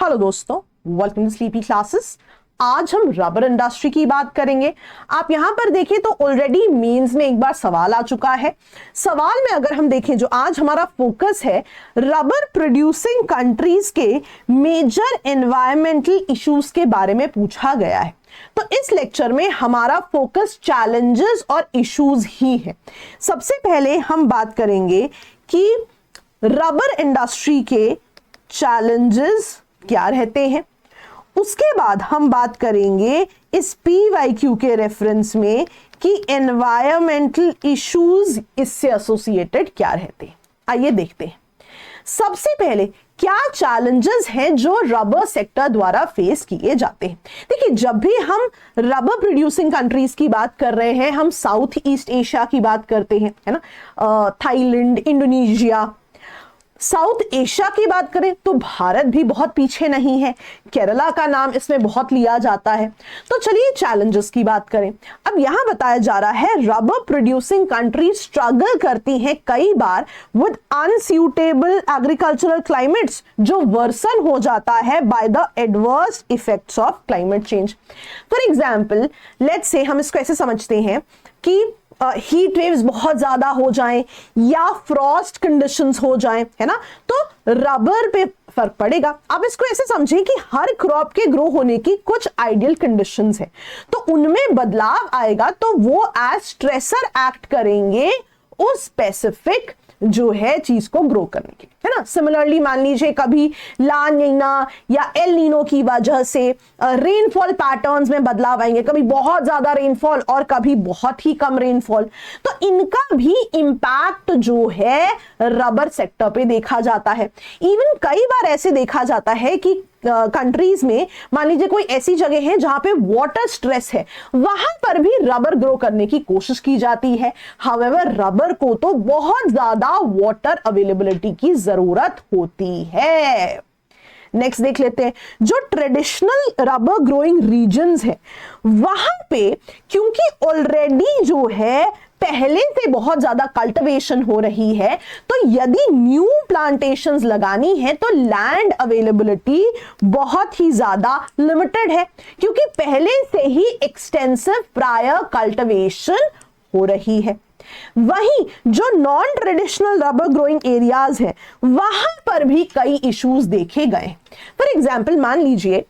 Hello दोस्तों, welcome to sleepy classes. आज हम रबर इंडस्ट्री की बात करेंगे। आप यहां पर देखें तो ऑलरेडी मेंस में एक बार सवाल आ चुका है। सवाल में अगर हम देखें, जो आज हमारा फोकस है, रबर प्रोड्यूसिंग कंट्रीज के मेजर एनवायरमेंटल इश्यूज के बारे में पूछा गया है। तो इस लेक्चर में हमारा फोकस चैलेंजेस और इश्यूज ही है। सबसे पहले हम बात करेंगे कि रबर इंडस्ट्री के चैलेंजेस क्या रहते हैं। उसके बाद हम बात करेंगे इस PYQ के रेफरेंस में कि एनवायरमेंटल इश्यूज इससे एसोसिएटेड क्या रहते हैं। आइए देखते हैं। सबसे पहले क्या चैलेंजेस हैं जो रबर सेक्टर द्वारा फेस किए जाते हैं। देखिए, जब भी हम रबर प्रोड्यूसिंग कंट्रीज की बात कर रहे हैं, हम साउथ ईस्ट एशिया की बात करते हैं, है ना, थाईलैंड, इंडोनेशिया। साउथ एशिया की बात करें तो भारत भी बहुत पीछे नहीं है, केरला का नाम इसमें बहुत लिया जाता है। तो चलिए चैलेंजेस की बात करें। अब यहां बताया जा रहा है रबर प्रोड्यूसिंग कंट्री स्ट्रगल करती हैं कई बार विद अनसूटेबल एग्रीकल्चरल क्लाइमेट्स, जो वर्सन हो जाता है by the adverse effects of climate change. For example, let's say हम इसको ऐसे समझते हैं कि हीट वेव्स बहुत ज्यादा हो जाएं या फ्रॉस्ट कंडीशंस हो जाएं, है ना, तो रबर पे फर्क पड़ेगा। अब इसको ऐसे समझें कि हर क्रॉप के ग्रो होने की कुछ आइडियल कंडीशंस है, तो उनमें बदलाव आएगा तो वो एज स्ट्रेसर एक्ट करेंगे उस स्पेसिफिक जो है चीज को ग्रो करने की, है ना। सिमिलरली मान लीजिए कभी ला नीना या एल नीनो की वजह से रेनफॉल पैटर्न्स में बदलाव आएंगे, कभी बहुत ज्यादा रेनफॉल और कभी बहुत ही कम रेनफॉल। तो इनका भी इंपैक्ट जो है रबर सेक्टर पे देखा जाता है। इवन कई बार ऐसे देखा जाता है कि कंट्रीज में मान लीजिए कोई ऐसी जगह है जहां पे वाटर स्ट्रेस है, वहां पर भी रबर ग्रो करने की कोशिश की जाती है। हाउएवर रबर को तो बहुत ज्यादा वाटर अवेलेबिलिटी की जरूरत होती है। नेक्स्ट देख लेते हैं, जो ट्रेडिशनल रबर ग्रोइंग रीजन्स है वहां पे क्योंकि ऑलरेडी जो है पहले से बहुत ज्यादा कल्टीवेशन हो रही है, तो यदि न्यू प्लांटेशंस लगानी है तो लैंड अवेलेबिलिटी बहुत ही ज्यादा लिमिटेड है, क्योंकि पहले से ही एक्सटेंसिव प्रायर कल्टीवेशन हो रही है। वहीं जो non traditional rubber growing areas है वहां पर भी कई इश्यूज देखे गए। फॉर एग्जाम्पल, मान लीजिए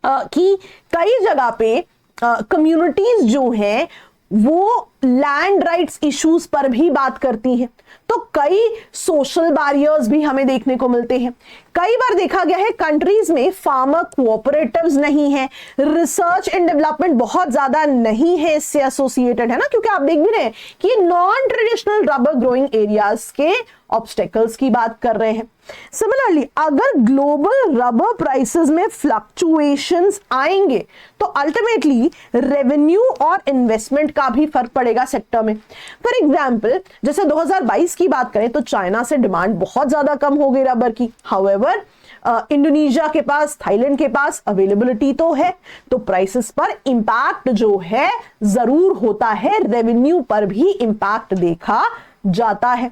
कि कई जगह पे कम्युनिटीज जो हैं वो लैंड राइट्स इश्यूज पर भी बात करती हैं, तो कई सोशल बैरियर्स भी हमें देखने को मिलते हैं। कई बार देखा गया है कंट्रीज में फार्मर कोऑपरेटिव्स नहीं है, रिसर्च एंड डेवलपमेंट बहुत ज्यादा नहीं है इससे एसोसिएटेड, है ना, क्योंकि आप देख भी रहे हैं कि non traditional rubber growing areas के ऑब्स्टेकल्स की बात कर रहे हैं। सिमिलरली, अगर ग्लोबल रबर प्राइसेस में फ्लक्चुएशंस आएंगे तो अल्टीमेटली रेवेन्यू और इन्वेस्टमेंट का भी फर्क पड़ेगा सेक्टर में। फॉर एग्जाम्पल, जैसे 2022 की बात करें तो चाइना से डिमांड बहुत ज्यादा कम हो गई रबर की। हाउएवर इंडोनेशिया के पास, थाईलैंड के पास अवेलेबिलिटी तो है, तो प्राइसेस पर इंपैक्ट जो है जरूर होता है, रेवेन्यू पर भी इंपैक्ट देखा जाता है।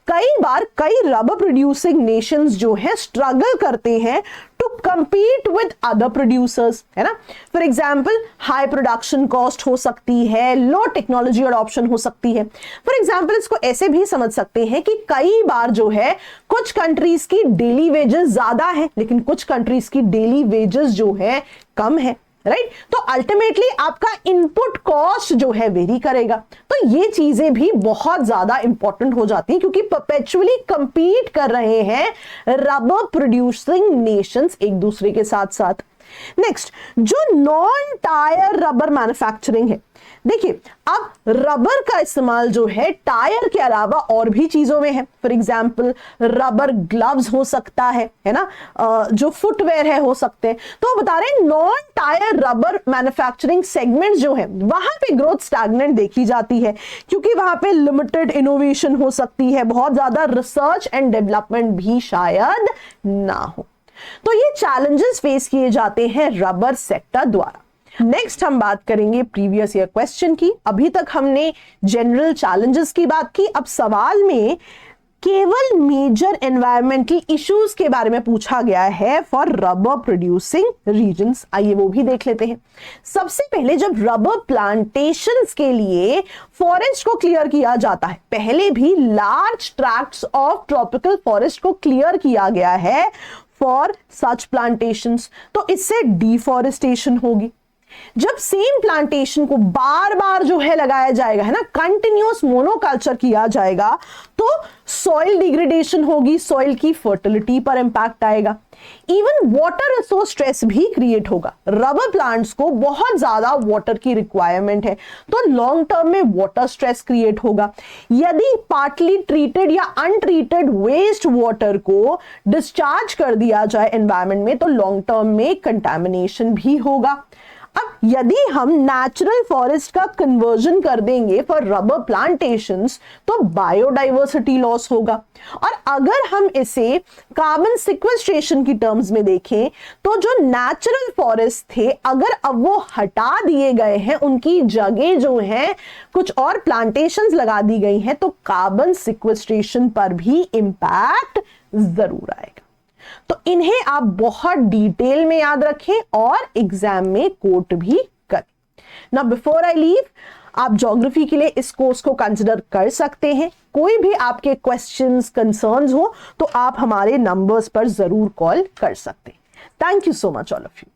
कई बार कई रबर प्रोड्यूसिंग नेशंस जो है स्ट्रगल करते हैं to compete with other producers, है ना। For example, high production cost हो सकती है, लो टेक्नोलॉजी अडॉप्शन हो सकती है। फॉर एग्जाम्पल, इसको ऐसे भी समझ सकते हैं कि कई बार जो है कुछ कंट्रीज की डेली वेजेस ज्यादा है लेकिन कुछ कंट्रीज की डेली वेजेस जो है कम है, राइट। तो अल्टीमेटली आपका इनपुट कॉस्ट जो है वेरी करेगा। तो ये चीजें भी बहुत ज्यादा इंपॉर्टेंट हो जाती हैं, क्योंकि परपेचुअली कंपीट कर रहे हैं रबर प्रोड्यूसिंग नेशंस एक दूसरे के साथ साथ। नेक्स्ट, जो नॉन टायर रबर मैन्युफैक्चरिंग है, देखिए अब रबर का इस्तेमाल जो है टायर के अलावा और भी चीजों में है। फॉर एग्जाम्पल, रबर ग्लव्स हो सकता है ना, जो फुटवेयर है हो सकते हैं। तो बता रहे हैं non tyre rubber manufacturing segment जो है वहां पे ग्रोथ स्टैग्नेंट देखी जाती है, क्योंकि वहां पे लिमिटेड इनोवेशन हो सकती है, बहुत ज्यादा रिसर्च एंड डेवलपमेंट भी शायद ना हो। तो ये चैलेंजेस फेस किए जाते हैं रबर सेक्टर द्वारा। नेक्स्ट हम बात करेंगे प्रीवियस ईयर क्वेश्चन की। अभी तक हमने जनरल चैलेंजेस की बात की, अब सवाल में केवल मेजर एनवायरमेंटल इश्यूज के बारे में पूछा गया है फॉर रबर प्रोड्यूसिंग रीजन्स। आइए वो भी देख लेते हैं। सबसे पहले जब रबर प्लांटेशंस के लिए फॉरेस्ट को क्लियर किया जाता है, पहले भी large tracts of tropical forest को क्लियर किया गया है फॉर सच प्लांटेशंस, तो इससे डिफॉरेस्टेशन होगी। जब सेम प्लांटेशन को बार बार जो है लगाया जाएगा, है ना, कंटिन्यूअस मोनोकल्चर किया जाएगा, तो सॉइल डिग्रेडेशन होगी, सॉइल की फर्टिलिटी पर इंपैक्ट आएगा। इवन वाटर रिसोर्स स्ट्रेस भी क्रिएट होगा। रबर प्लांट्स को बहुत ज्यादा वाटर की रिक्वायरमेंट है, तो लॉन्ग टर्म में वाटर स्ट्रेस क्रिएट होगा। यदि पार्टली ट्रीटेड या अनट्रीटेड वेस्ट वाटर को डिस्चार्ज कर दिया जाए एनवायरमेंट में, तो लॉन्ग टर्म में कंटामिनेशन भी होगा। अब यदि हम नेचुरल फॉरेस्ट का कन्वर्जन कर देंगे फॉर रबर प्लांटेशंस, तो बायोडाइवर्सिटी लॉस होगा। और अगर हम इसे कार्बन सिक्वेस्ट्रेशन की टर्म्स में देखें, तो जो नेचुरल फॉरेस्ट थे, अगर अब वो हटा दिए गए हैं, उनकी जगह जो है कुछ और प्लांटेशंस लगा दी गई हैं, तो कार्बन सिक्वेस्ट्रेशन पर भी इंपैक्ट जरूर आएगा। तो इन्हें आप बहुत डिटेल में याद रखें और एग्जाम में कोट भी करें। नाउ बिफोर आई लीव, आप ज्योग्राफी के लिए इस कोर्स को कंसिडर कर सकते हैं। कोई भी आपके क्वेश्चंस, कंसर्न्स हो तो आप हमारे नंबर्स पर जरूर कॉल कर सकते हैं। Thank you so much all of you.